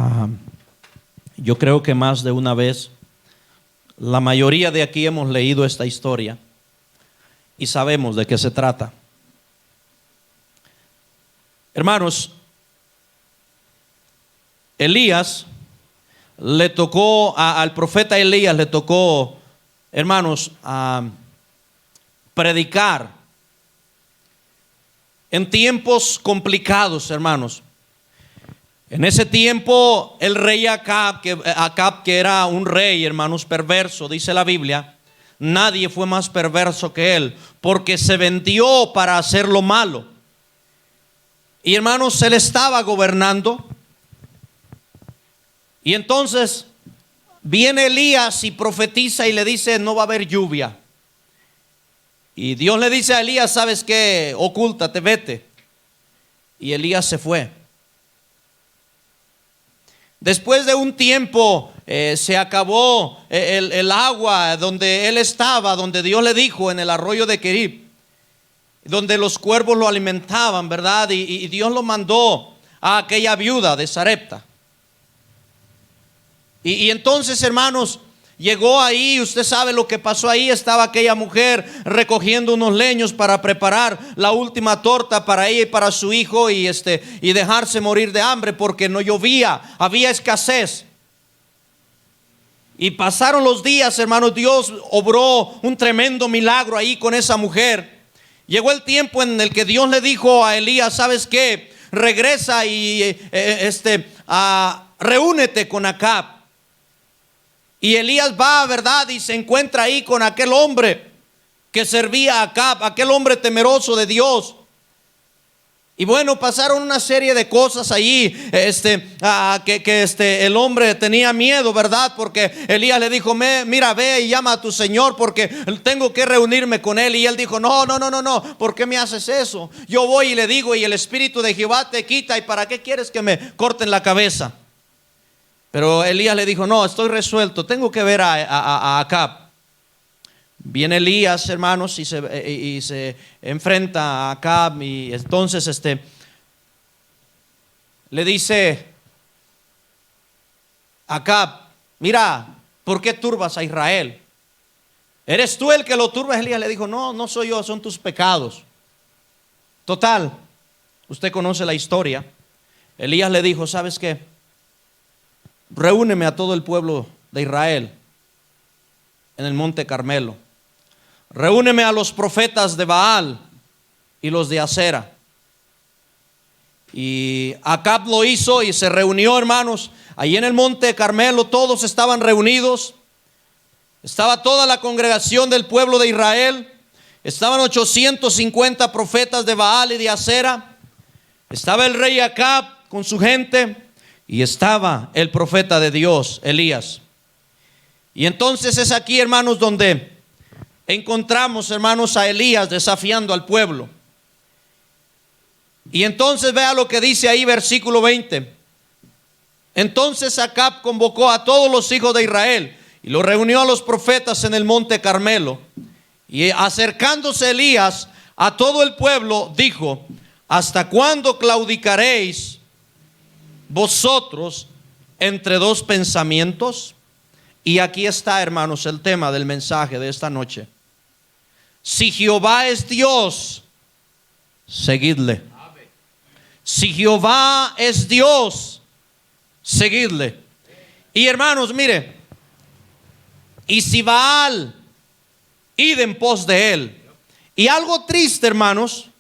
Ah, yo creo que más de una vez, la mayoría de aquí hemos leído esta historia y sabemos de qué se trata. Hermanos, Elías le tocó, al profeta Elías le tocó, hermanos, predicar en tiempos complicados, hermanos. En ese tiempo el rey Acab, que era un rey, hermanos, perverso, dice la Biblia, nadie fue más perverso que él, porque se vendió para hacer lo malo. Y hermanos, él estaba gobernando. Y entonces viene Elías y profetiza y le dice: no va a haber lluvia. Y Dios le dice a Elías: ¿sabes qué? Ocúltate, vete. Y Elías se fue. Después de un tiempo se acabó el agua donde él estaba, donde Dios le dijo, en el arroyo de Querib, donde los cuervos lo alimentaban, ¿verdad? Y Dios lo mandó a aquella viuda de Sarepta. Y entonces, hermanos, llegó ahí, usted sabe lo que pasó ahí. Estaba aquella mujer recogiendo unos leños para preparar la última torta para ella y para su hijo, y dejarse morir de hambre porque no llovía, había escasez. Y pasaron los días, hermanos. Dios obró un tremendo milagro ahí con esa mujer. Llegó el tiempo en el que Dios le dijo a Elías: ¿sabes qué? Regresa y reúnete con Acab. Y Elías va, ¿verdad? Y se encuentra ahí con aquel hombre que servía a Acab, aquel hombre temeroso de Dios. Y bueno, pasaron una serie de cosas allí, el hombre tenía miedo, ¿verdad? Porque Elías le dijo: mira, ve y llama a tu señor, porque tengo que reunirme con él. Y él dijo: no, ¿por qué me haces eso? Yo voy y le digo, y el espíritu de Jehová te quita, ¿y para qué quieres que me corten la cabeza? Pero Elías le dijo: no, estoy resuelto, tengo que ver a Acab. Viene Elías, hermanos, y se enfrenta a Acab. Y entonces le dice a Acab: mira, ¿por qué turbas a Israel? ¿Eres tú el que lo turbas? Elías le dijo: no soy yo, son tus pecados. Total, usted conoce la historia. Elías le dijo: ¿sabes qué? Reúneme a todo el pueblo de Israel en el monte Carmelo. Reúneme a los profetas de Baal y los de Acera. Y Acab lo hizo y se reunió, hermanos, allí en el monte Carmelo. Todos estaban reunidos. Estaba toda la congregación del pueblo de Israel. Estaban 850 profetas de Baal y de Acera. Estaba el rey Acab con su gente. Y estaba el profeta de Dios, Elías. Y entonces es aquí, hermanos, donde encontramos, hermanos, a Elías desafiando al pueblo. Y entonces vea lo que dice ahí, versículo 20. Entonces Acab convocó a todos los hijos de Israel y los reunió a los profetas en el monte Carmelo. Y acercándose Elías a todo el pueblo, dijo: ¿hasta cuándo claudicaréis vosotros entre dos pensamientos? Y aquí está, hermanos, el tema del mensaje de esta noche. Si Jehová es Dios, seguidle. Si Jehová es Dios, seguidle. Y hermanos, mire, y si Baal, id en pos de él. Y algo triste, hermanos,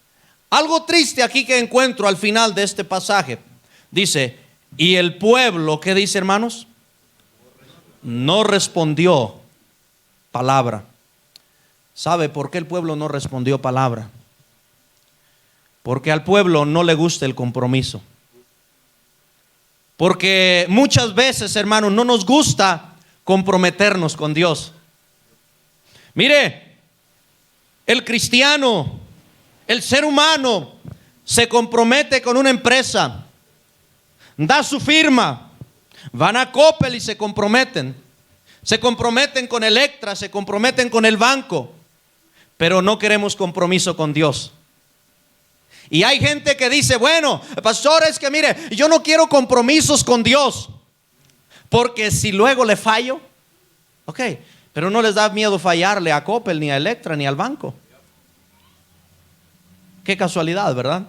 algo triste aquí que encuentro al final de este pasaje. Dice: y el pueblo, ¿qué dice, hermanos? No respondió palabra. ¿Sabe por qué el pueblo no respondió palabra? Porque al pueblo no le gusta el compromiso. Porque muchas veces, hermanos, no nos gusta comprometernos con Dios. Mire, el cristiano, el ser humano, se compromete con una empresa, da su firma, van a Coppel y se comprometen con Electra, se comprometen con el banco, pero no queremos compromiso con Dios. Y hay gente que dice, bueno, pastor, es que mire, yo no quiero compromisos con Dios, porque si luego le fallo, ok, pero no les da miedo fallarle a Coppel, ni a Electra, ni al banco. Qué casualidad, ¿verdad?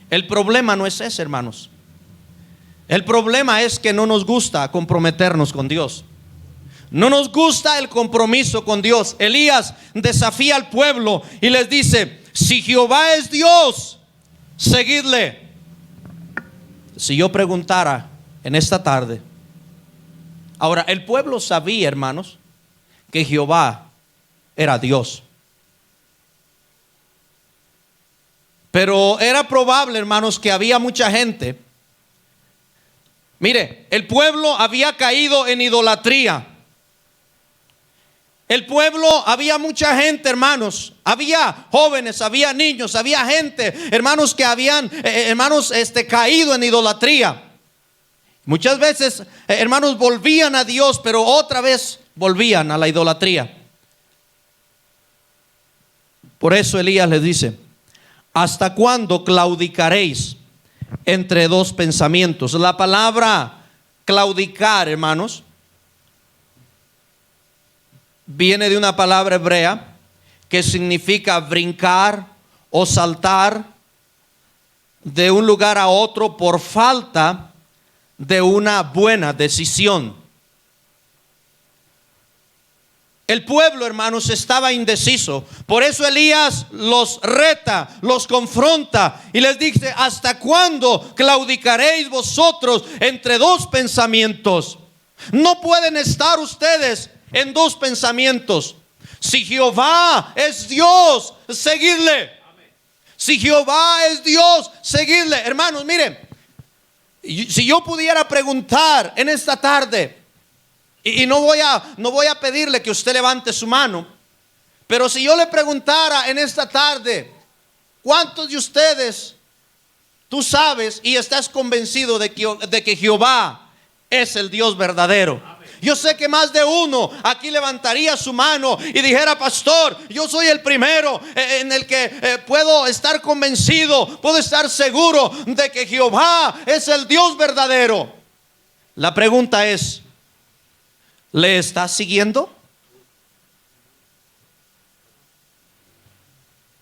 El problema no es ese, hermanos. El problema es que no nos gusta comprometernos con Dios. No nos gusta el compromiso con Dios. Elías desafía al pueblo y les dice: si Jehová es Dios, seguidle. Si yo preguntara en esta tarde, ahora, el pueblo sabía, hermanos, que Jehová era Dios. Pero era probable, hermanos, que había mucha gente. Mire, el pueblo había caído en idolatría. El pueblo, había mucha gente, hermanos. Había jóvenes, había niños, había gente, hermanos, que habían, caído en idolatría. Muchas veces, hermanos, volvían a Dios, pero otra vez volvían a la idolatría. Por eso Elías les dice: ¿hasta cuándo claudicaréis entre dos pensamientos? La palabra claudicar, hermanos, viene de una palabra hebrea que significa brincar o saltar de un lugar a otro por falta de una buena decisión. El pueblo, hermanos, estaba indeciso. Por eso Elías los reta, los confronta y les dice: ¿hasta cuándo claudicaréis vosotros entre dos pensamientos? No pueden estar ustedes en dos pensamientos. Si Jehová es Dios, seguidle. Si Jehová es Dios, seguidle. Hermanos, miren, si yo pudiera preguntar en esta tarde, y no voy a pedirle que usted levante su mano, pero si yo le preguntara en esta tarde: ¿cuántos de ustedes tú sabes y estás convencido de que Jehová es el Dios verdadero? Yo sé que más de uno aquí levantaría su mano y dijera: pastor, yo soy el primero en el que puedo estar convencido, puedo estar seguro de que Jehová es el Dios verdadero. La pregunta es: ¿le está siguiendo?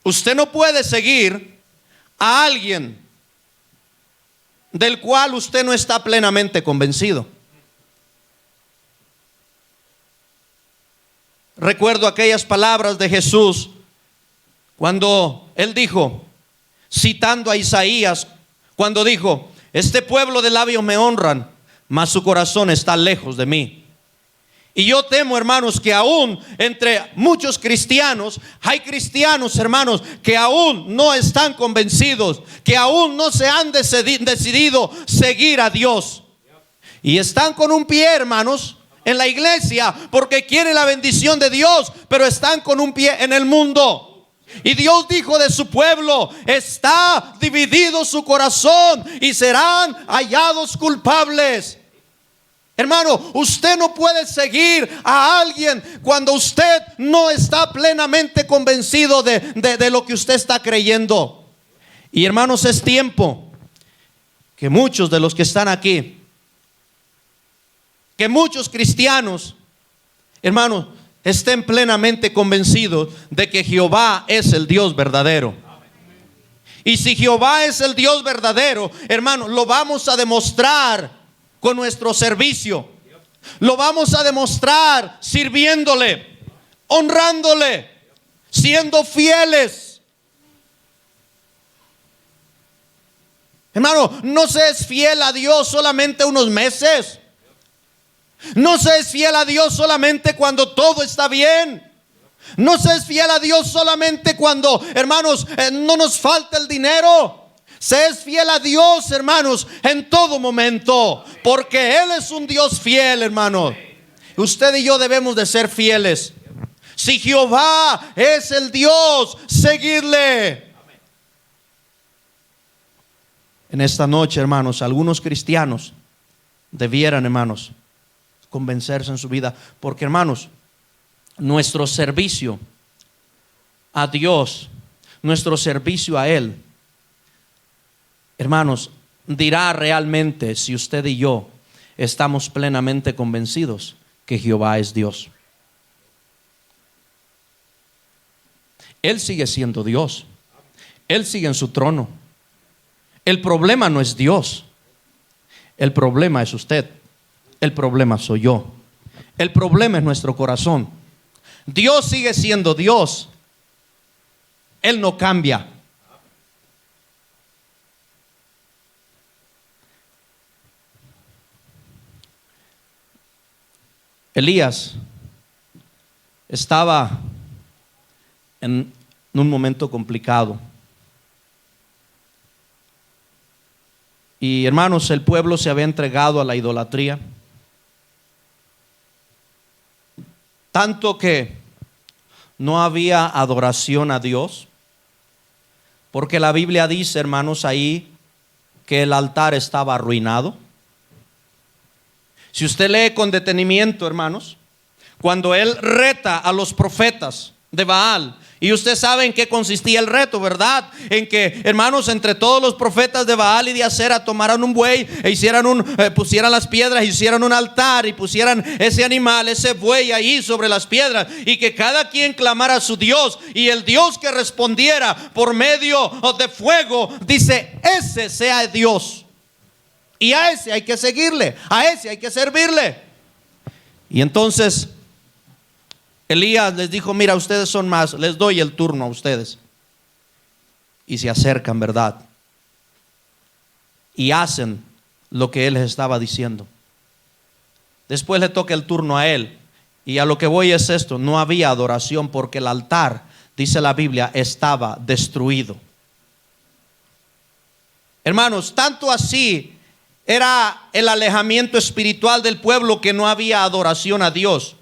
Usted no puede seguir a alguien del cual usted no está plenamente convencido. Recuerdo aquellas palabras de Jesús cuando Él dijo, citando a Isaías, cuando dijo: este pueblo de labios me honran, mas su corazón está lejos de mí. Y yo temo, hermanos, que aún entre muchos cristianos hay cristianos, hermanos, que aún no están convencidos, que aún no se han decidido seguir a Dios. Y están con un pie, hermanos, en la iglesia porque quieren la bendición de Dios, pero están con un pie en el mundo. Y Dios dijo de su pueblo: está dividido su corazón y serán hallados culpables. Hermano, usted no puede seguir a alguien cuando usted no está plenamente convencido de lo que usted está creyendo. Y hermanos, es tiempo que muchos de los que están aquí, que muchos cristianos, hermanos, estén plenamente convencidos de que Jehová es el Dios verdadero. Y si Jehová es el Dios verdadero, hermanos, lo vamos a demostrar con nuestro servicio. Lo vamos a demostrar sirviéndole, honrándole, siendo fieles. Hermano, no se es fiel a Dios solamente unos meses. No se es fiel a Dios solamente cuando todo está bien. No se es fiel a Dios solamente cuando, hermanos, no nos falta el dinero. Se es fiel a Dios, hermanos, en todo momento, porque Él es un Dios fiel, hermanos. Usted y yo debemos de ser fieles. Si Jehová es el Dios, seguidle. En esta noche, hermanos, algunos cristianos debieran, hermanos, convencerse en su vida, porque, hermanos, nuestro servicio a Dios, nuestro servicio a Él, hermanos, dirá realmente si usted y yo estamos plenamente convencidos que Jehová es Dios. Él sigue siendo Dios. Él sigue en su trono. El problema no es Dios. El problema es usted. El problema soy yo. El problema es nuestro corazón. Dios sigue siendo Dios. Él no cambia. Elías estaba en un momento complicado. Y hermanos, el pueblo se había entregado a la idolatría. Tanto que no había adoración a Dios. Porque la Biblia dice, hermanos, ahí que el altar estaba arruinado. Si usted lee con detenimiento, hermanos, cuando él reta a los profetas de Baal, y usted sabe en qué consistía el reto, ¿verdad? En que, hermanos, entre todos los profetas de Baal y de Acera tomaran un buey e hicieran pusieran las piedras, hicieran un altar y pusieran ese animal, ese buey ahí sobre las piedras, y que cada quien clamara a su Dios, y el Dios que respondiera por medio de fuego, dice, ese sea Dios. Y a ese hay que seguirle, a ese hay que servirle. Y entonces Elías les dijo, mira, ustedes son más, les doy el turno a ustedes. Y se acercan, ¿verdad? Y hacen lo que él les estaba diciendo. Después le toca el turno a él. Y a lo que voy es esto, no había adoración porque el altar, dice la Biblia, estaba destruido. Hermanos, tanto así era el alejamiento espiritual del pueblo que no había adoración a Dios.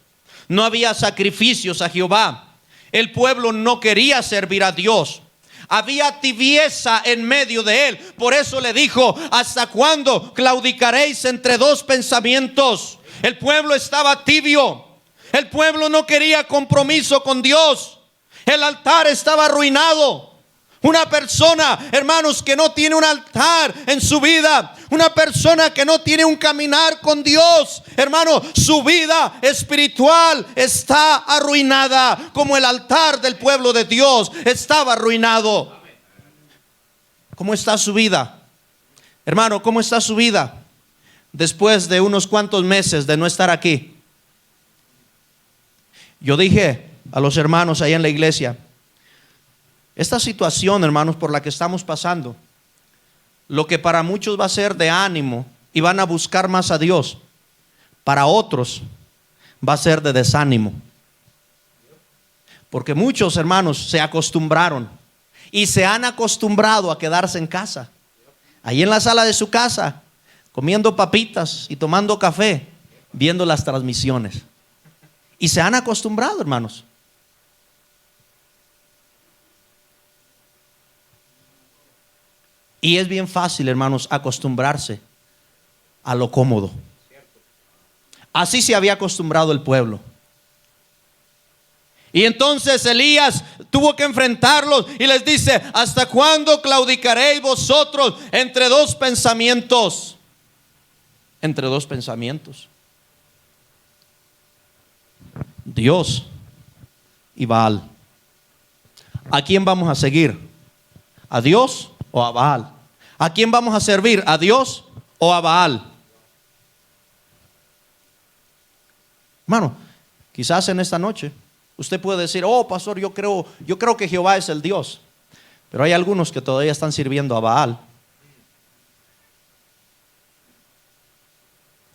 No había sacrificios a Jehová. El pueblo no quería servir a Dios. Había tibieza en medio de él. Por eso le dijo, ¿hasta cuándo claudicaréis entre dos pensamientos? El pueblo estaba tibio. El pueblo no quería compromiso con Dios. El altar estaba arruinado. Una persona, hermanos, que no tiene un altar en su vida, una persona que no tiene un caminar con Dios, hermano, su vida espiritual está arruinada, como el altar del pueblo de Dios estaba arruinado. ¿Cómo está su vida? Hermano, ¿cómo está su vida después de unos cuantos meses de no estar aquí? Yo dije a los hermanos ahí en la iglesia, esta situación, hermanos, por la que estamos pasando, lo que para muchos va a ser de ánimo y van a buscar más a Dios, para otros va a ser de desánimo. Porque muchos, hermanos, se acostumbraron y se han acostumbrado a quedarse en casa, ahí en la sala de su casa, comiendo papitas y tomando café, viendo las transmisiones. Y se han acostumbrado, hermanos. Y es bien fácil, hermanos, acostumbrarse a lo cómodo. Así se había acostumbrado el pueblo. Y entonces Elías tuvo que enfrentarlos y les dice, ¿hasta cuándo claudicaréis vosotros entre dos pensamientos? Entre dos pensamientos. Dios y Baal. ¿A quién vamos a seguir? ¿A Dios o a Baal? ¿A quién vamos a servir? ¿A Dios o a Baal? Hermano, quizás en esta noche usted puede decir, oh pastor, yo creo que Jehová es el Dios. Pero hay algunos que todavía están sirviendo a Baal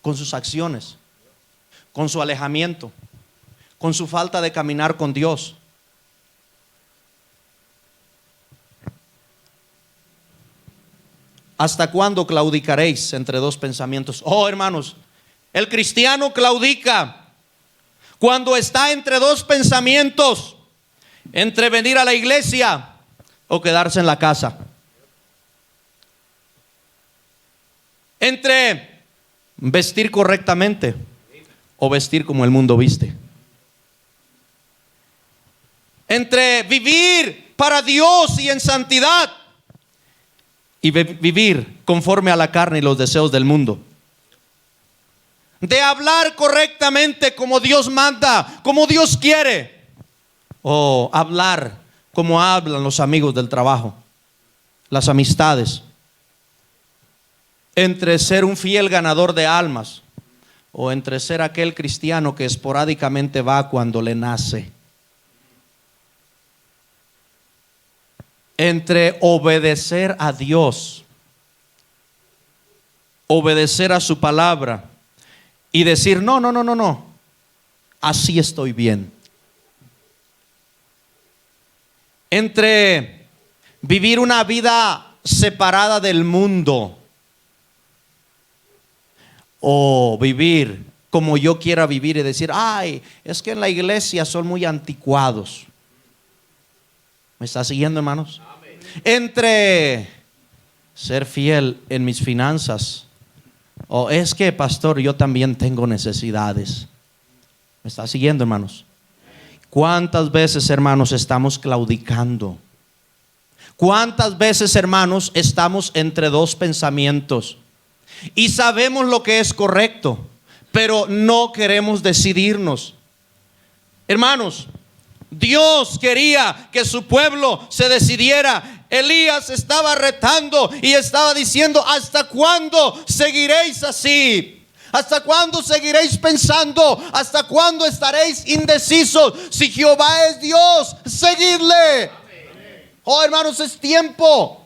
con sus acciones, con su alejamiento, con su falta de caminar con Dios. ¿Hasta cuándo claudicaréis entre dos pensamientos? Oh, hermanos, el cristiano claudica cuando está entre dos pensamientos, entre venir a la iglesia o quedarse en la casa, entre vestir correctamente o vestir como el mundo viste, entre vivir para Dios y en santidad, y vivir conforme a la carne y los deseos del mundo. De hablar correctamente como Dios manda, como Dios quiere, o hablar como hablan los amigos del trabajo, las amistades. Entre ser un fiel ganador de almas o entre ser aquel cristiano que esporádicamente va cuando le nace. Entre obedecer a Dios, obedecer a su palabra y decir no, así estoy bien. Entre vivir una vida separada del mundo o vivir como yo quiera vivir y decir, ay, es que en la iglesia son muy anticuados. ¿Me está siguiendo, hermanos? Amén. Entre ser fiel en mis finanzas o es que, pastor, yo también tengo necesidades. ¿Me está siguiendo, hermanos? ¿Cuántas veces, hermanos, estamos claudicando? ¿Cuántas veces, hermanos, estamos entre dos pensamientos? Y sabemos lo que es correcto, pero no queremos decidirnos. Hermanos, Dios quería que su pueblo se decidiera. Elías estaba retando y estaba diciendo, ¿hasta cuándo seguiréis así? ¿Hasta cuándo seguiréis pensando? ¿Hasta cuándo estaréis indecisos? Si Jehová es Dios, seguidle. Oh, hermanos, es tiempo.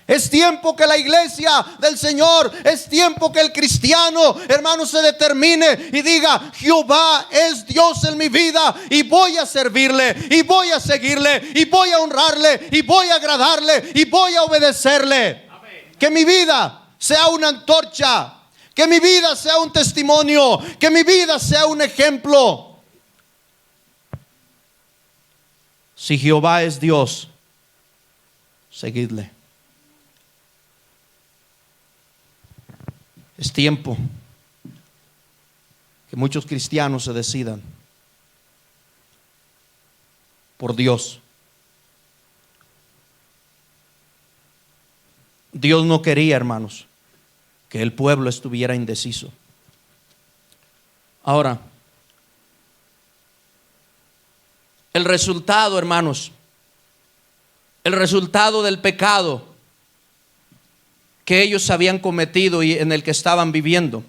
Es tiempo que la iglesia del Señor, es tiempo que el cristiano, hermano, se determine y diga, Jehová es Dios en mi vida y voy a servirle y voy a seguirle y voy a honrarle y voy a agradarle y voy a obedecerle. Amén. Que mi vida sea una antorcha, que mi vida sea un testimonio, que mi vida sea un ejemplo. Si Jehová es Dios, seguidle. Es tiempo que muchos cristianos se decidan por Dios. Dios no quería, hermanos, que el pueblo estuviera indeciso. Ahora, el resultado, hermanos, el resultado del pecado que ellos habían cometido y en el que estaban viviendo,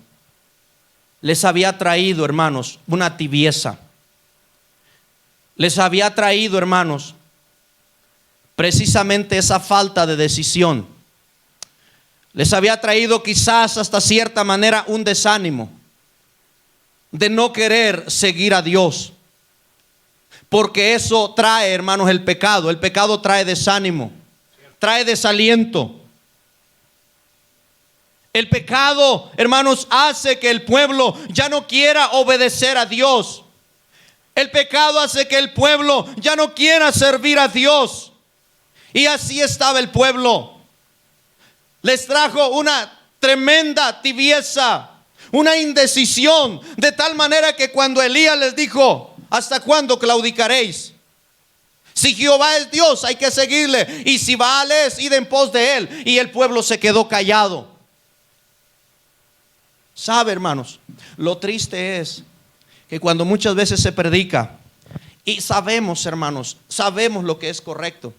les había traído, hermanos, una tibieza. Les había traído, hermanos, precisamente esa falta de decisión. Les había traído quizás hasta cierta manera un desánimo de no querer seguir a Dios. Porque eso trae, hermanos, el pecado. El pecado trae desánimo, trae desaliento. El pecado, hermanos, hace que el pueblo ya no quiera obedecer a Dios. El pecado hace que el pueblo ya no quiera servir a Dios. Y así estaba el pueblo. Les trajo una tremenda tibieza, una indecisión, de tal manera que cuando Elías les dijo, ¿hasta cuándo claudicaréis? Si Jehová es Dios, hay que seguirle. Y si Baal es, id en pos de él. Y el pueblo se quedó callado. ¿Sabe, hermanos? Lo triste es que cuando muchas veces se predica y sabemos, hermanos, sabemos lo que es correcto,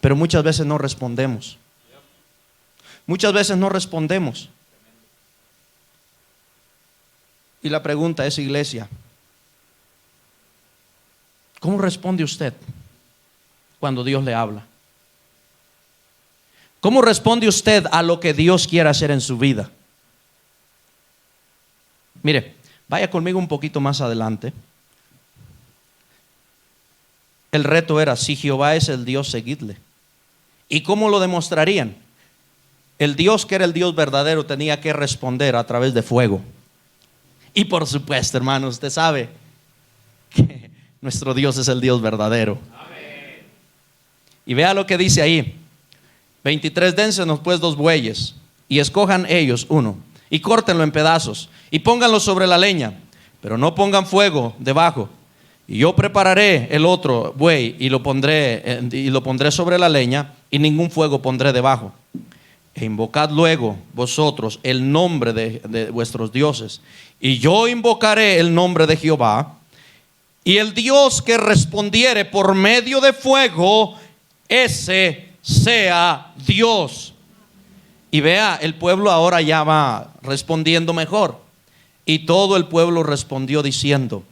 pero muchas veces no respondemos. Muchas veces no respondemos. Y la pregunta es, iglesia, ¿cómo responde usted cuando Dios le habla? ¿Cómo responde usted a lo que Dios quiere hacer en su vida? Mire, vaya conmigo un poquito más adelante. El reto era, si Jehová es el Dios, seguidle. ¿Y cómo lo demostrarían? El Dios que era el Dios verdadero tenía que responder a través de fuego. Y por supuesto, hermano, usted sabe que nuestro Dios es el Dios verdadero. Amén. Y vea lo que dice ahí. 23, dénsenos pues 2 bueyes y escojan ellos uno y córtenlo en pedazos y pónganlo sobre la leña, pero no pongan fuego debajo, Y yo prepararé el otro buey y lo pondré sobre la leña, y ningún fuego pondré debajo. E invocad luego vosotros el nombre de vuestros dioses, y yo invocaré el nombre de Jehová, y el Dios que respondiere por medio de fuego, ese sea Dios. Y vea, el pueblo ahora ya va respondiendo mejor. Y todo el pueblo respondió diciendo: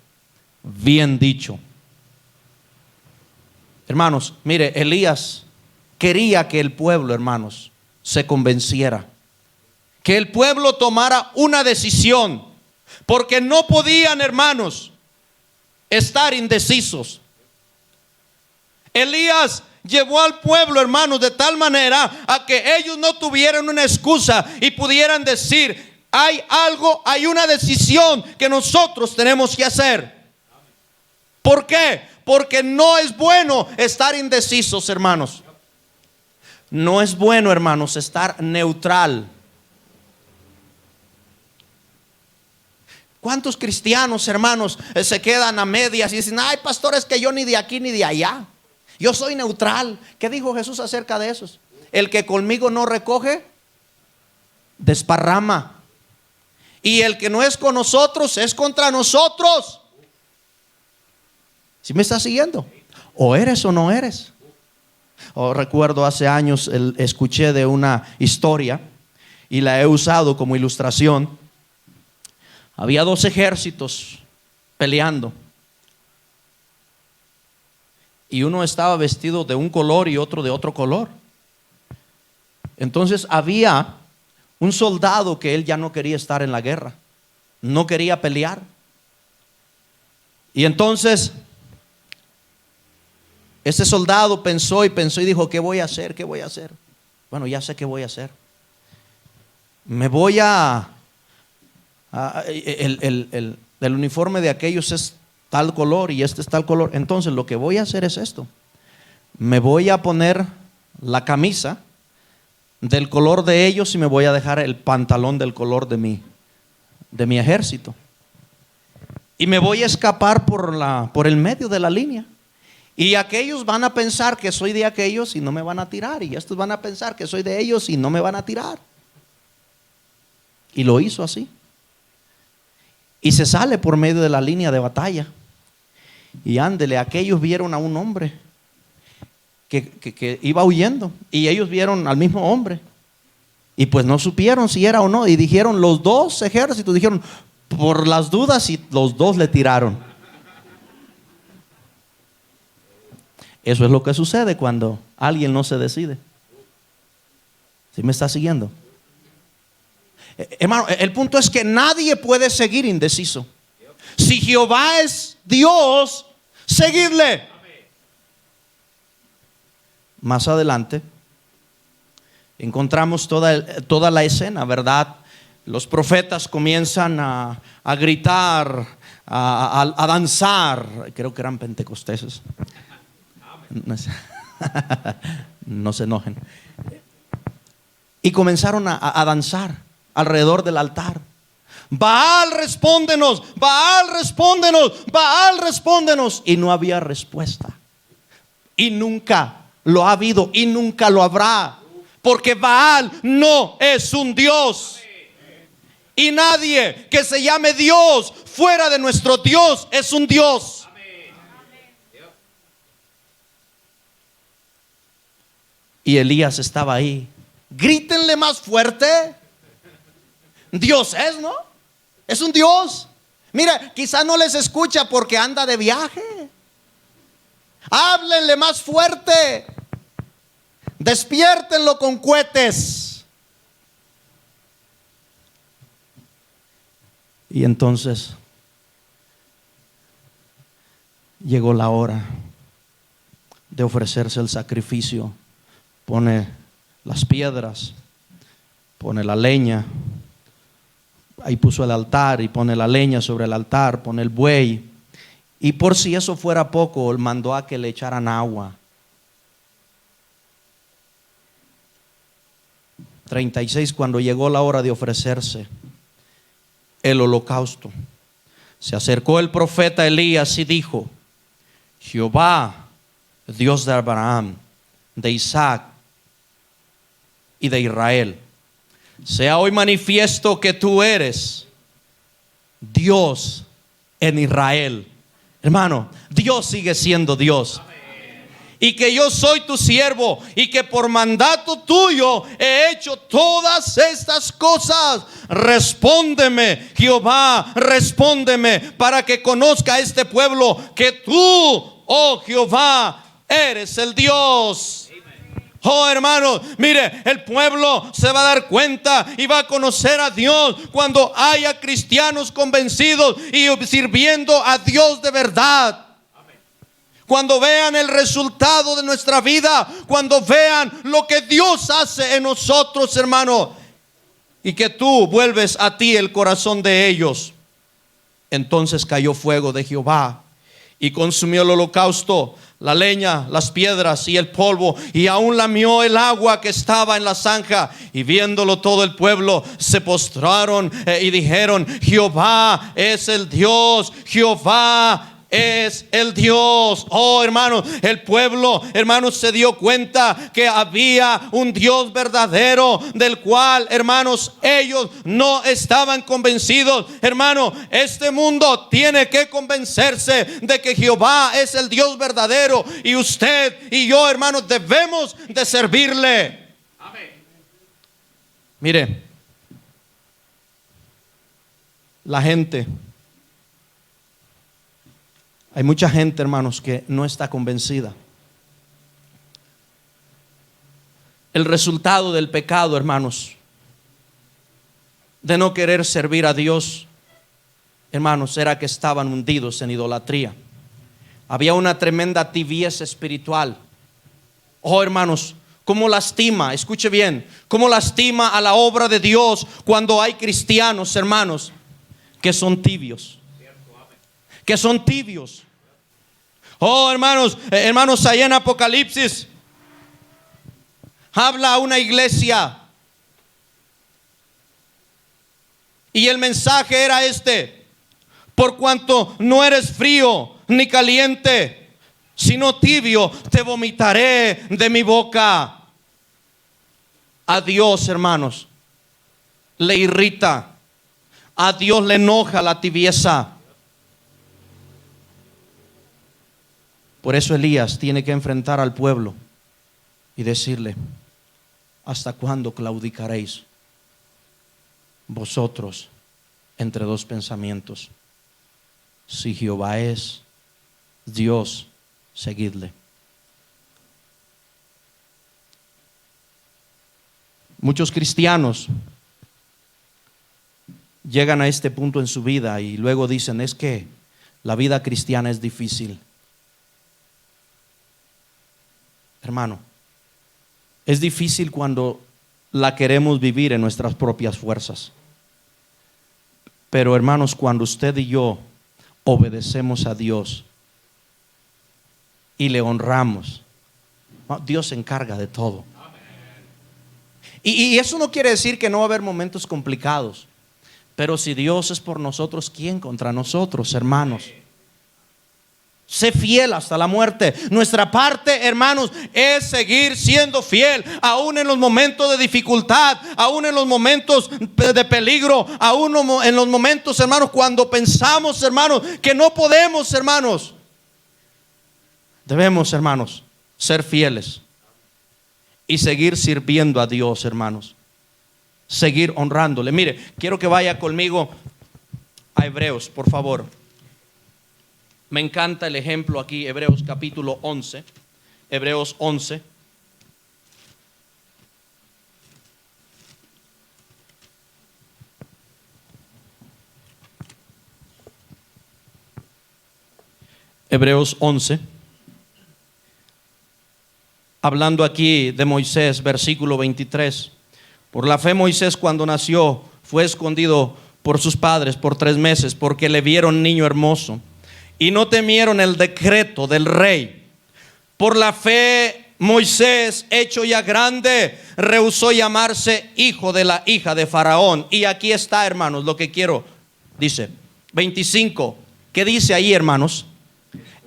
bien dicho. Hermanos, mire, Elías quería que el pueblo, hermanos, se convenciera, que el pueblo tomara una decisión, porque no podían, hermanos, estar indecisos. Elías llevó al pueblo, hermanos, de tal manera a que ellos no tuvieran una excusa y pudieran decir: hay algo, hay una decisión que nosotros tenemos que hacer. ¿Por qué? Porque no es bueno estar indecisos, hermanos. No es bueno, hermanos, estar neutral. ¿Cuántos cristianos, hermanos, se quedan a medias y dicen: ay, pastor, es que yo ni de aquí ni de allá, yo soy neutral? ¿Qué dijo Jesús acerca de esos? El que conmigo no recoge, desparrama. Y el que no es con nosotros, es contra nosotros. ¿Sí me está siguiendo? O eres o no eres. Recuerdo hace años escuché de una historia y la he usado como ilustración. Había dos ejércitos peleando, y uno estaba vestido de un color y otro de otro color. Entonces había un soldado que él ya no quería estar en la guerra, no quería pelear. Y entonces ese soldado pensó y dijo: ¿qué voy a hacer? ¿Qué voy a hacer? Bueno, ya sé qué voy a hacer. Me voy el uniforme de aquellos es tal color y este es tal color. Entonces lo que voy a hacer es esto: me voy a poner la camisa del color de ellos y me voy a dejar el pantalón del color de mi ejército, y me voy a escapar por el medio de la línea. Y aquellos van a pensar que soy de aquellos y no me van a tirar, y estos van a pensar que soy de ellos y no me van a tirar. Y lo hizo así. Y se sale por medio de la línea de batalla. Y ándele, aquellos vieron a un hombre que iba huyendo, y ellos vieron al mismo hombre, y pues no supieron si era o no, y dijeron, los dos ejércitos dijeron por las dudas, y los dos le tiraron. Eso es lo que sucede cuando alguien no se decide. ¿Sí me está siguiendo? Hermano, el punto es que nadie puede seguir indeciso. Si Jehová es Dios, seguidle. Más adelante encontramos toda la escena, ¿verdad? Los profetas comienzan a gritar, a danzar. Creo que eran pentecosteses. No se enojen. Y comenzaron a danzar alrededor del altar. Baal, respóndenos, Baal, respóndenos, Baal, respóndenos. Y no había respuesta. Y nunca lo ha habido y nunca lo habrá, porque Baal no es un Dios. Y nadie que se llame Dios fuera de nuestro Dios es un Dios. Y Elías estaba ahí. Grítenle más fuerte. Dios es, ¿no? Es un Dios. Mira, quizá no les escucha porque anda de viaje. Háblenle más fuerte. Despiértenlo con cohetes. Y entonces llegó la hora de ofrecerse el sacrificio. Pone las piedras, pone la leña, ahí puso el altar y pone la leña sobre el altar, pone el buey. Y por si eso fuera poco, mandó a que le echaran agua. 36, cuando llegó la hora de ofrecerse el holocausto, se acercó el profeta Elías y dijo: Jehová, Dios de Abraham, de Isaac y de Israel, sea hoy manifiesto que tú eres Dios en Israel. Hermano, Dios sigue siendo Dios. Y que yo soy tu siervo y que por mandato tuyo he hecho todas estas cosas. Respóndeme, Jehová, respóndeme, para que conozca este pueblo que tú, oh Jehová, eres el Dios. Oh hermano, mire, el pueblo se va a dar cuenta y va a conocer a Dios cuando haya cristianos convencidos y sirviendo a Dios de verdad. Cuando vean el resultado de nuestra vida, cuando vean lo que Dios hace en nosotros, hermano, y que tú vuelves a ti el corazón de ellos. Entonces cayó fuego de Jehová y consumió el holocausto, la leña, las piedras y el polvo, y aún lamió el agua que estaba en la zanja. Y viéndolo todo el pueblo se postraron y dijeron: Jehová es el Dios, Jehová es el Dios. Oh hermanos, el pueblo, hermanos, se dio cuenta que había un Dios verdadero, del cual, hermanos, ellos no estaban convencidos. Hermano, este mundo tiene que convencerse de que Jehová es el Dios verdadero, y usted y yo, hermanos, debemos de servirle. Amén. Mire, la gente, hay mucha gente, hermanos, que no está convencida. El resultado del pecado, hermanos, de no querer servir a Dios, hermanos, era que estaban hundidos en idolatría. Había una tremenda tibieza espiritual. Oh hermanos, cómo lastima, escuche bien, cómo lastima a la obra de Dios cuando hay cristianos, hermanos, que son tibios. Que son tibios. Oh hermanos, allá en Apocalipsis habla a una iglesia, y el mensaje era este: por cuanto no eres frío ni caliente, sino tibio, te vomitaré de mi boca. A Dios, hermanos, le irrita, a Dios le enoja la tibieza. Por eso Elías tiene que enfrentar al pueblo y decirle: ¿hasta cuándo claudicaréis vosotros entre dos pensamientos? Si Jehová es Dios, seguidle. Muchos cristianos llegan a este punto en su vida y luego dicen: es que la vida cristiana es difícil. Hermano, es difícil cuando la queremos vivir en nuestras propias fuerzas. Pero hermanos, cuando usted y yo obedecemos a Dios y le honramos, Dios se encarga de todo. Y eso no quiere decir que no va a haber momentos complicados. Pero si Dios es por nosotros, ¿quién contra nosotros, hermanos? Sé fiel hasta la muerte. Nuestra parte, hermanos, es seguir siendo fiel, aún en los momentos de dificultad, aún en los momentos de peligro, aún en los momentos, hermanos, cuando pensamos, hermanos, que no podemos, hermanos. Debemos, hermanos, ser fieles y seguir sirviendo a Dios, hermanos. Seguir honrándole. Mire, quiero que vaya conmigo a Hebreos, por favor. Me encanta el ejemplo aquí, Hebreos capítulo 11. Hebreos 11. Hebreos 11. Hablando aquí de Moisés, versículo 23. Por la fe Moisés, cuando nació, fue escondido por sus padres por 3 meses, porque le vieron niño hermoso y no temieron el decreto del rey. Por la fe Moisés, hecho ya grande, rehusó llamarse hijo de la hija de Faraón. Y aquí está, hermanos, lo que quiero. Dice 25. ¿Qué dice ahí, hermanos?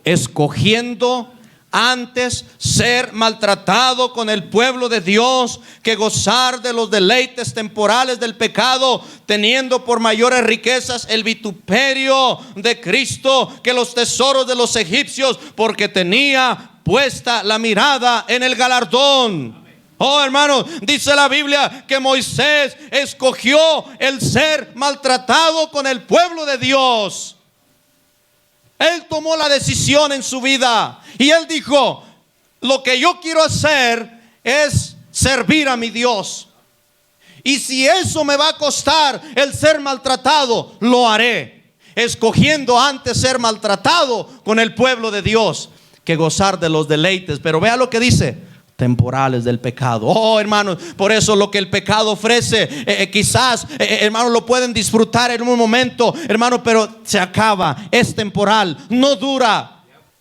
escogiendo antes ser maltratado con el pueblo de Dios que gozar de los deleites temporales del pecado, teniendo por mayores riquezas el vituperio de Cristo que los tesoros de los egipcios, porque tenía puesta la mirada en el galardón. Oh, hermano, dice la Biblia que Moisés escogió el ser maltratado con el pueblo de Dios. Él tomó la decisión en su vida y él dijo: lo que yo quiero hacer es servir a mi Dios, y si eso me va a costar el ser maltratado, lo haré, escogiendo antes ser maltratado con el pueblo de Dios que gozar de los deleites. Pero vea lo que dice: temporales del pecado. Oh, hermanos, por eso lo que el pecado ofrece, quizás, hermanos, lo pueden disfrutar en un momento, hermano, pero se acaba, es temporal, no dura.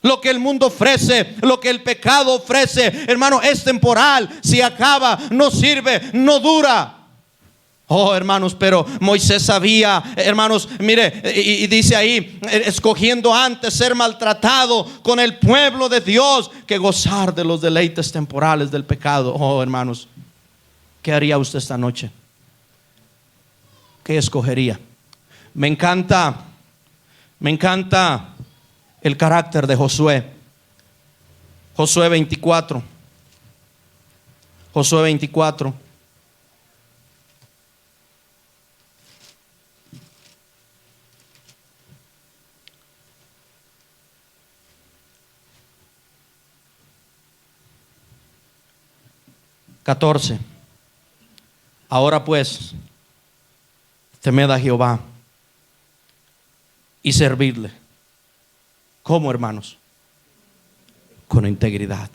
Lo que el mundo ofrece, lo que el pecado ofrece, hermano, es temporal, se acaba, no sirve, no dura. Oh, hermanos, pero Moisés sabía, hermanos, mire, y dice ahí, escogiendo antes ser maltratado con el pueblo de Dios que gozar de los deleites temporales del pecado. Oh, hermanos, ¿qué haría usted esta noche? ¿Qué escogería? Me encanta el carácter de Josué. Josué 24. Josué 24. Ahora pues, temed a Jehová y servidle. ¿Cómo, hermanos? Con integridad.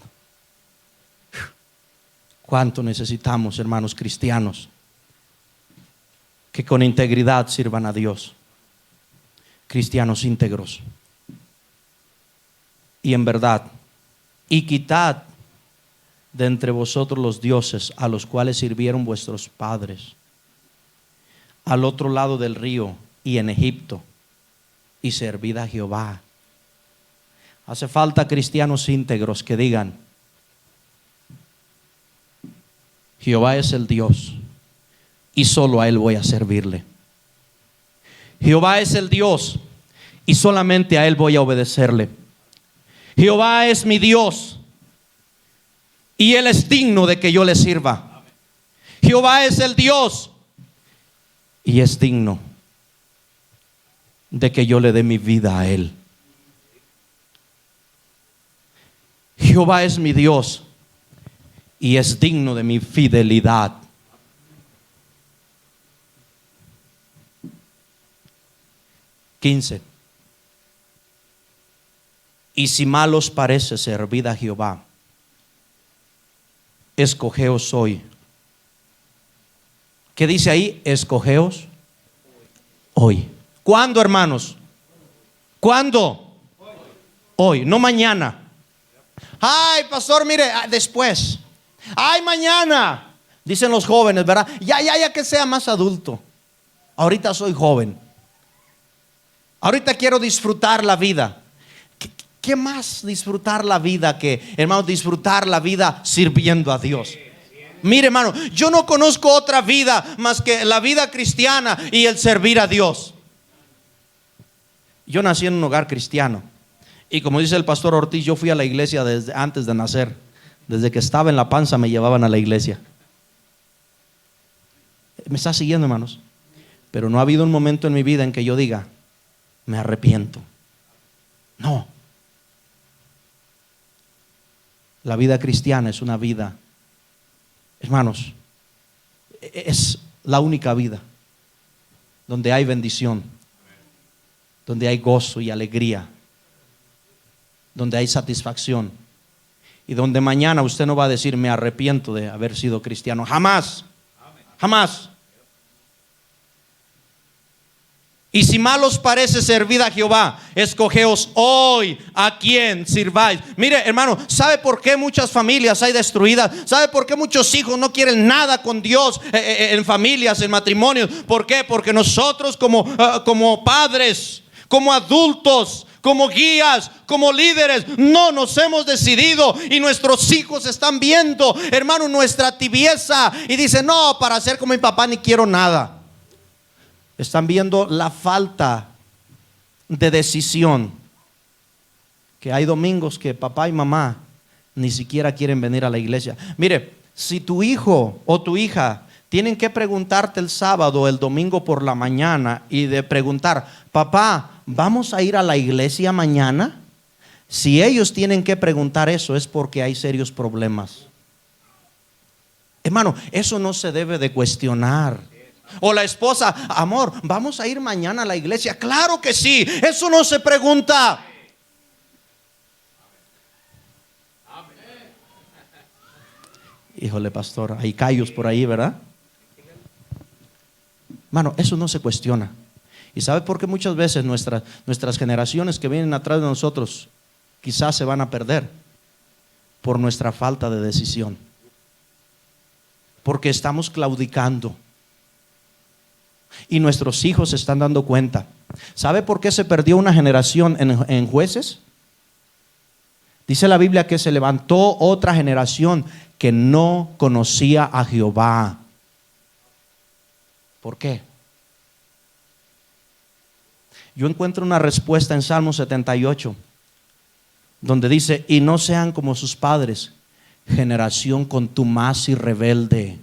¿Cuánto necesitamos, hermanos cristianos, que con integridad sirvan a Dios? Cristianos íntegros y en verdad. Y quitad de entre vosotros los dioses a los cuales sirvieron vuestros padres al otro lado del río y en Egipto, y servid a Jehová. Hace falta cristianos íntegros que digan: Jehová es el Dios y solo a Él voy a servirle. Jehová es el Dios y solamente a Él voy a obedecerle. Jehová es mi Dios y Él es digno de que yo le sirva. Jehová es el Dios y es digno de que yo le dé mi vida a Él. Jehová es mi Dios y es digno de mi fidelidad. (15) Y si mal os parece servir a Jehová, escogeos hoy. ¿Qué dice ahí? Escogeos hoy. ¿Cuándo, hermanos? ¿Cuándo? Hoy, no mañana. Ay, pastor, mire, después. Ay, mañana. Dicen los jóvenes, ¿verdad? Ya que sea más adulto. Ahorita soy joven. Ahorita quiero disfrutar la vida. ¿Qué más disfrutar la vida que, hermano, disfrutar la vida sirviendo a Dios? Mire, hermano, yo no conozco otra vida más que la vida cristiana y el servir a Dios. Yo nací en un hogar cristiano y, como dice el pastor Ortiz, yo fui a la iglesia desde antes de nacer. Desde que estaba en la panza me llevaban a la iglesia. ¿Me está siguiendo, hermanos? Pero no ha habido un momento en mi vida en que yo diga: me arrepiento. No. La vida cristiana es una vida, hermanos, es la única vida donde hay bendición, donde hay gozo y alegría, donde hay satisfacción, y donde mañana usted no va a decir: me arrepiento de haber sido cristiano. Jamás, jamás. Y si mal os parece servir a Jehová, escogeos hoy a quién sirváis. Mire, hermano, ¿sabe por qué muchas familias hay destruidas? ¿Sabe por qué muchos hijos no quieren nada con Dios en familias, en matrimonios? ¿Por qué? Porque nosotros como padres, como adultos, como guías, como líderes, no nos hemos decidido y nuestros hijos están viendo, hermano, nuestra tibieza y dicen, no, para ser como mi papá ni quiero nada. Están viendo la falta de decisión, que hay domingos que papá y mamá ni siquiera quieren venir a la iglesia. Mire, si tu hijo o tu hija tienen que preguntarte el sábado o el domingo por la mañana y de preguntar, papá, ¿vamos a ir a la iglesia mañana? Si ellos tienen que preguntar eso es porque hay serios problemas. Hermano, eso no se debe de cuestionar. O la esposa, amor, ¿vamos a ir mañana a la iglesia? Claro que sí, eso no se pregunta. Híjole, pastor, hay callos por ahí, ¿verdad? Hermano, eso no se cuestiona. ¿Y sabe por qué muchas veces nuestras generaciones que vienen atrás de nosotros quizás se van a perder? Por nuestra falta de decisión. Porque estamos claudicando. Y nuestros hijos se están dando cuenta. ¿Sabe por qué se perdió una generación en Jueces? Dice la Biblia que se levantó otra generación que no conocía a Jehová. ¿Por qué? Yo encuentro una respuesta en Salmo 78, donde dice, y no sean como sus padres, generación contumaz y rebelde,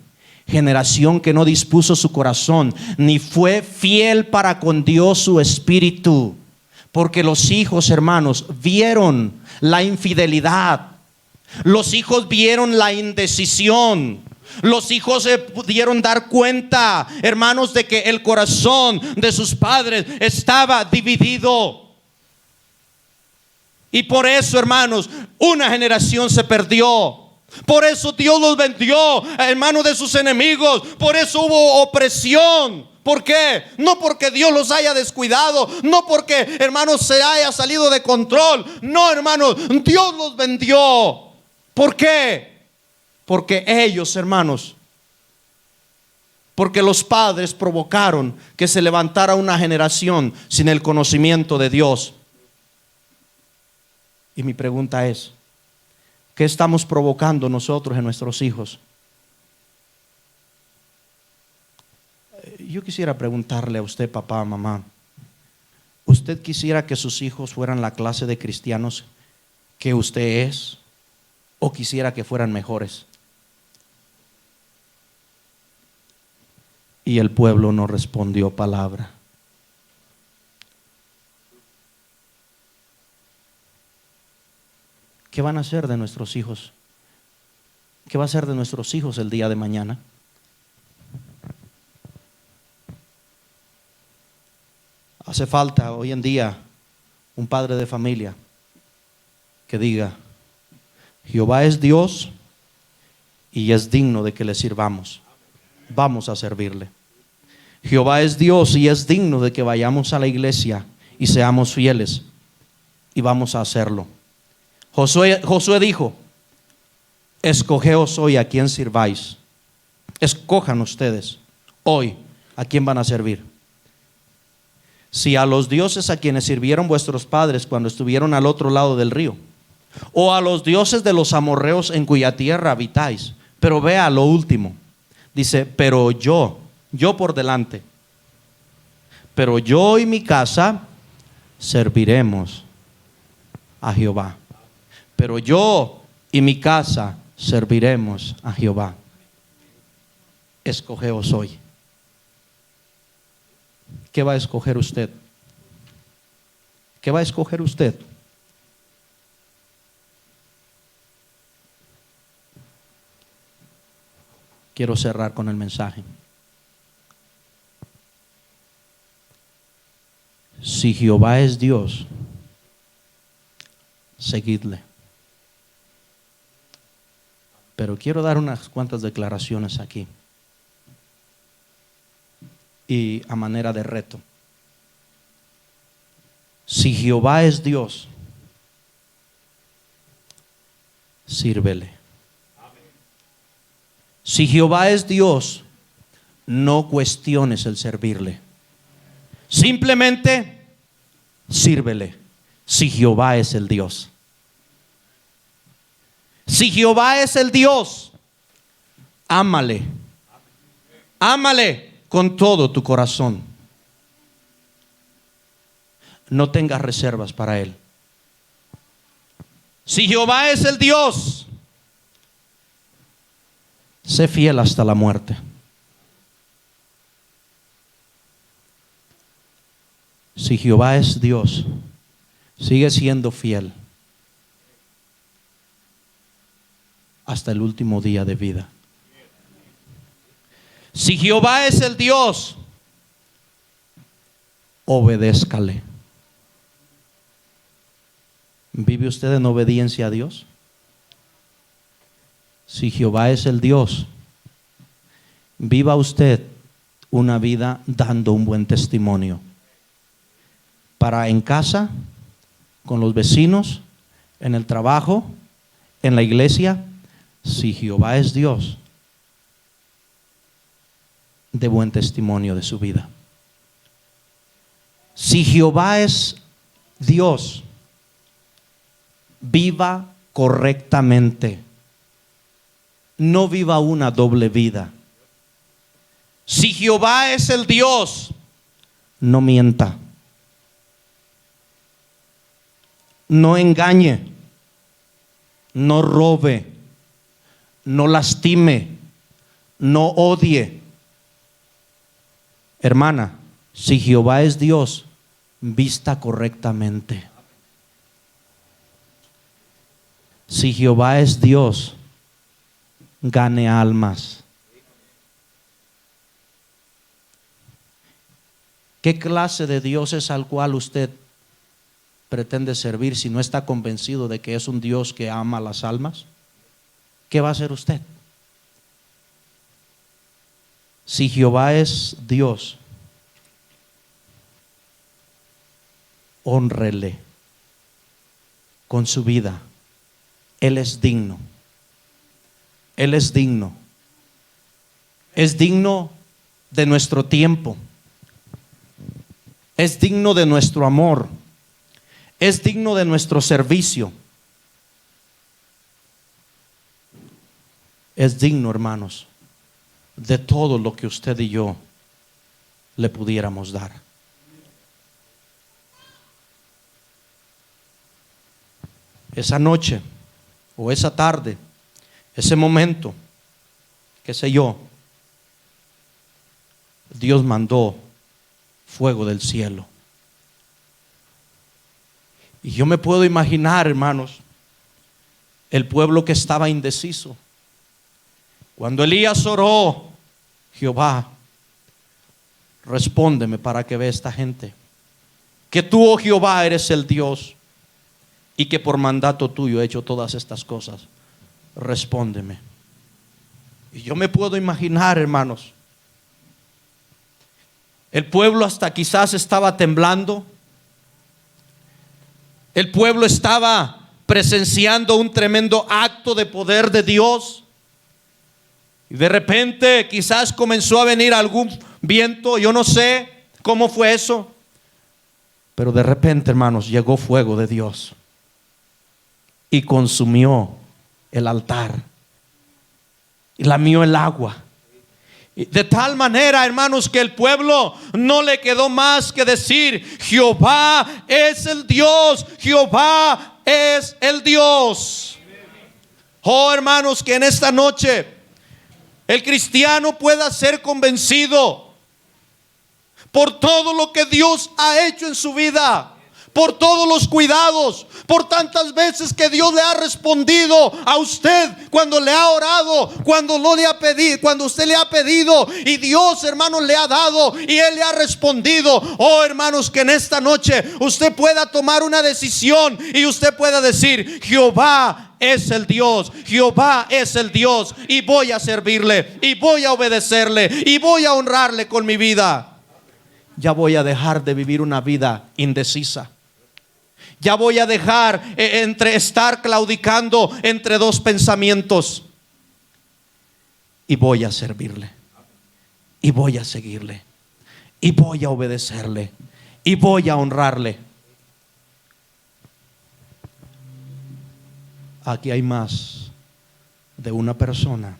generación que no dispuso su corazón, ni fue fiel para con Dios su espíritu. Porque los hijos, hermanos, vieron la infidelidad. Los hijos vieron la indecisión. Los hijos se pudieron dar cuenta, hermanos, de que el corazón de sus padres estaba dividido. Y por eso, hermanos, una generación se perdió. Por eso Dios los vendió en manos de sus enemigos. Por eso hubo opresión. ¿Por qué? No porque Dios los haya descuidado, no porque, hermanos, se haya salido de control. No, hermanos, Dios los vendió. ¿Por qué? Porque ellos, hermanos, porque los padres provocaron que se levantara una generación sin el conocimiento de Dios. Y mi pregunta es, ¿qué estamos provocando nosotros en nuestros hijos? Yo quisiera preguntarle a usted, papá, mamá, ¿usted quisiera que sus hijos fueran la clase de cristianos que usted es? ¿O quisiera que fueran mejores? Y el pueblo no respondió palabra. ¿Qué van a hacer de nuestros hijos? ¿Qué va a hacer de nuestros hijos el día de mañana? Hace falta hoy en día un padre de familia que diga, Jehová es Dios y es digno de que le sirvamos. Vamos a servirle. Jehová es Dios y es digno de que vayamos a la iglesia y seamos fieles, y vamos a hacerlo. Josué dijo, escogeos hoy a quién sirváis. Escojan ustedes hoy a quién van a servir. Si a los dioses a quienes sirvieron vuestros padres cuando estuvieron al otro lado del río, o a los dioses de los amorreos en cuya tierra habitáis. Pero vea lo último, dice, pero yo por delante, pero yo y mi casa serviremos a Jehová. Pero yo y mi casa serviremos a Jehová. Escogeos hoy. ¿Qué va a escoger usted? ¿Qué va a escoger usted? Quiero cerrar con el mensaje. Si Jehová es Dios, seguidle. Pero quiero dar unas cuantas declaraciones aquí. Y a manera de reto. Si Jehová es Dios, sírvele. Si Jehová es Dios, no cuestiones el servirle. Simplemente sírvele. Si Jehová es el Dios. Si Jehová es el Dios, ámale. Ámale con todo tu corazón. No tengas reservas para Él. Si Jehová es el Dios, sé fiel hasta la muerte. Si Jehová es Dios, sigue siendo fiel hasta el último día de vida. Si Jehová es el Dios, obedézcale. ¿Vive usted en obediencia a Dios? Si Jehová es el Dios, viva usted una vida dando un buen testimonio. Para en casa, con los vecinos, en el trabajo, en la iglesia. Si Jehová es Dios, de buen testimonio de su vida. Si Jehová es Dios, viva correctamente. No viva una doble vida. Si Jehová es el Dios, no mienta. No engañe. No robe. No lastime. No odie. Hermana, si Jehová es Dios, vista correctamente. Si Jehová es Dios, gane almas. ¿Qué clase de Dios es al cual usted pretende servir si no está convencido de que es un Dios que ama las almas? ¿Qué va a hacer usted? Si Jehová es Dios, hónrele con su vida. Él es digno. Él es digno. Es digno de nuestro tiempo. Es digno de nuestro amor. Es digno de nuestro servicio. Es digno, hermanos, de todo lo que usted y yo le pudiéramos dar. Esa noche o esa tarde, ese momento, qué sé yo, Dios mandó fuego del cielo. Y yo me puedo imaginar, hermanos, el pueblo que estaba indeciso. Cuando Elías oró, Jehová, respóndeme para que vea esta gente que tú, oh Jehová, eres el Dios y que por mandato tuyo he hecho todas estas cosas. Respóndeme. Y yo me puedo imaginar, hermanos, el pueblo hasta quizás estaba temblando. El pueblo estaba presenciando un tremendo acto de poder de Dios. Y de repente quizás comenzó a venir algún viento. Yo no sé cómo fue eso, pero de repente, hermanos, llegó fuego de Dios y consumió el altar y lamió el agua. De tal manera, hermanos, que el pueblo no le quedó más que decir: Jehová es el Dios, Jehová es el Dios. Oh, hermanos, que en esta noche el cristiano pueda ser convencido por todo lo que Dios ha hecho en su vida, por todos los cuidados, por tantas veces que Dios le ha respondido a usted cuando le ha orado, cuando no le ha pedido, cuando usted le ha pedido y Dios, hermanos, le ha dado y Él le ha respondido. Oh, hermanos, que en esta noche usted pueda tomar una decisión y usted pueda decir: Jehová es el Dios, Jehová es el Dios, y voy a servirle, y voy a obedecerle, y voy a honrarle con mi vida. Ya voy a dejar de vivir una vida indecisa. Ya voy a dejar estar claudicando entre dos pensamientos. Y voy a servirle. Y voy a seguirle. Y voy a obedecerle. Y voy a honrarle. aquí hay más de una persona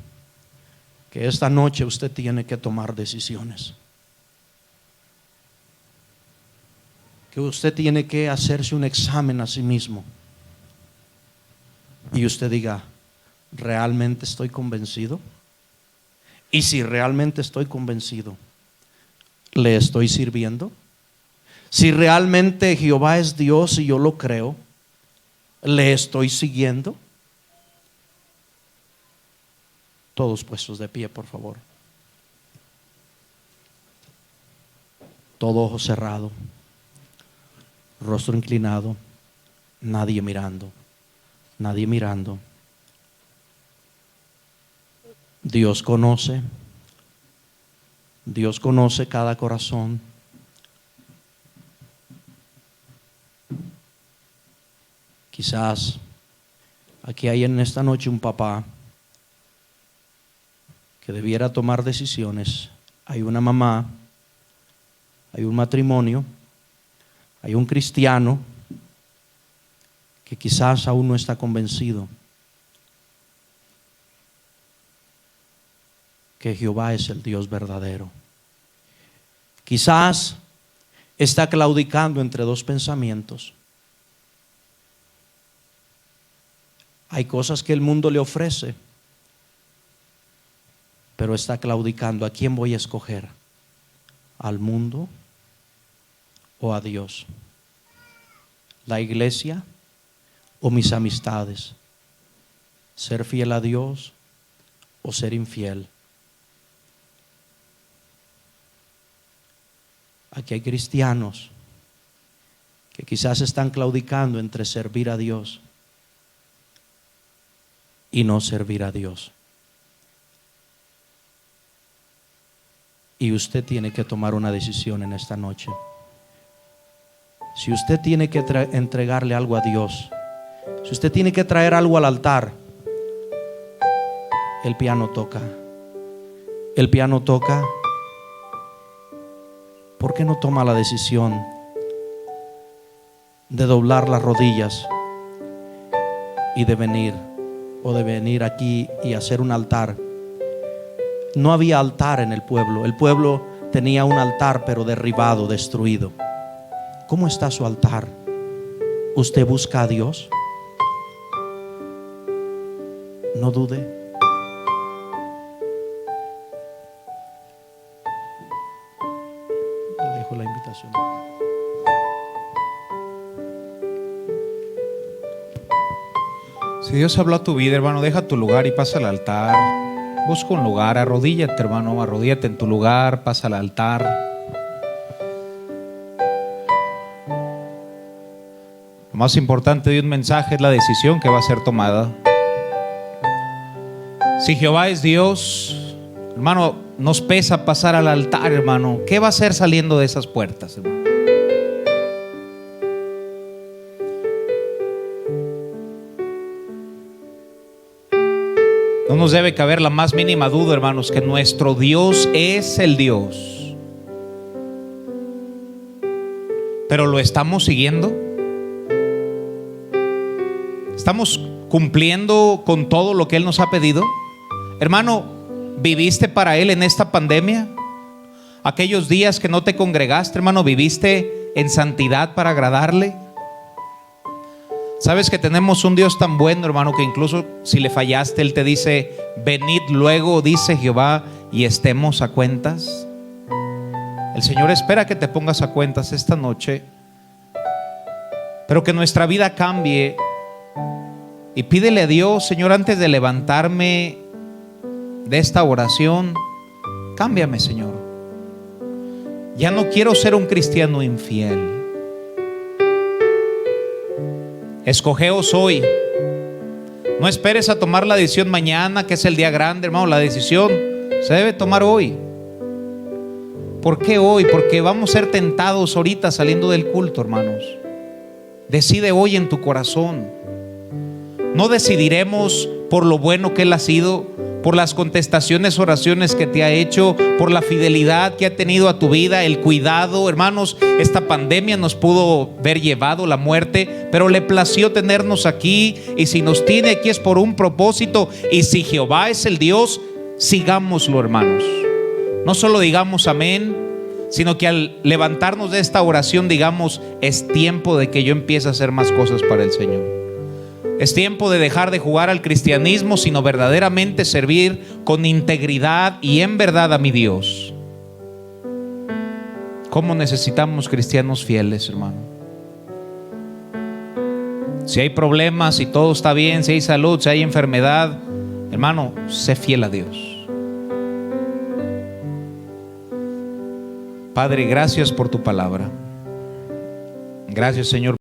que esta noche usted tiene que tomar decisiones. Que usted tiene que hacerse un examen a sí mismo. Y usted diga, ¿realmente estoy convencido? Y si realmente estoy convencido, ¿le estoy sirviendo? Si realmente Jehová es Dios y yo lo creo, ¿le estoy siguiendo? Todos puestos de pie, por favor. Todo ojo cerrado, rostro inclinado, nadie mirando, nadie mirando. Dios conoce cada corazón. Quizás aquí hay en esta noche un papá que debiera tomar decisiones. Hay una mamá, hay un matrimonio, hay un cristiano que quizás aún no está convencido que Jehová es el Dios verdadero. Quizás está claudicando entre dos pensamientos. Hay cosas que el mundo le ofrece, pero está claudicando. ¿A quién voy a escoger? ¿Al mundo o a Dios? ¿La iglesia o mis amistades? ¿Ser fiel a Dios o ser infiel? Aquí hay cristianos que quizás están claudicando entre servir a Dios y no servir a Dios. Y usted tiene que tomar una decisión en esta noche. Si usted tiene que entregarle algo a Dios, si usted tiene que traer algo al altar, el piano toca. El piano toca. ¿Por qué no toma la decisión de doblar las rodillas y de venir aquí y hacer un altar? No había altar en el pueblo. El pueblo tenía un altar, pero derribado, destruido. ¿Cómo está su altar? ¿Usted busca a Dios? No dude. Le dejo la invitación. Si Dios habló a tu vida, hermano, deja tu lugar y pasa al altar. Busca un lugar, arrodíllate, hermano, arrodíllate en tu lugar, pasa al altar. Lo más importante de un mensaje es la decisión que va a ser tomada. Si Jehová es Dios, hermano, nos pesa pasar al altar, hermano. ¿Qué va a hacer saliendo de esas puertas, hermano? No nos debe caber la más mínima duda, hermanos, que nuestro Dios es el Dios. Pero ¿lo estamos siguiendo? ¿Estamos cumpliendo con todo lo que Él nos ha pedido? Hermano, ¿viviste para Él en esta pandemia? Aquellos días que no te congregaste, hermano, ¿viviste en santidad para agradarle? ¿Sabes que tenemos un Dios tan bueno, hermano, que incluso si le fallaste, Él te dice: venid luego, dice Jehová, y estemos a cuentas? El Señor espera que te pongas a cuentas esta noche, pero que nuestra vida cambie. Y pídele a Dios: Señor, antes de levantarme de esta oración, cámbiame, Señor. Ya no quiero ser un cristiano infiel. Escogeos hoy. No esperes a tomar la decisión mañana, que es el día grande, hermano. La decisión se debe tomar hoy. ¿Por qué hoy? Porque vamos a ser tentados ahorita saliendo del culto, hermanos. Decide hoy en tu corazón. No decidiremos por lo bueno que Él ha sido, por las contestaciones, oraciones que te ha hecho, por la fidelidad que ha tenido a tu vida, el cuidado. Hermanos, esta pandemia nos pudo haber llevado la muerte, pero le plació tenernos aquí, y si nos tiene aquí es por un propósito. Y si Jehová es el Dios, sigámoslo, hermanos. No solo digamos amén, sino que al levantarnos de esta oración digamos: es tiempo de que yo empiece a hacer más cosas para el Señor. Es tiempo de dejar de jugar al cristianismo, sino verdaderamente servir con integridad y en verdad a mi Dios. ¿Cómo necesitamos cristianos fieles, hermano? Si hay problemas, si todo está bien, si hay salud, si hay enfermedad, hermano, sé fiel a Dios. Padre, gracias por tu palabra. Gracias, Señor.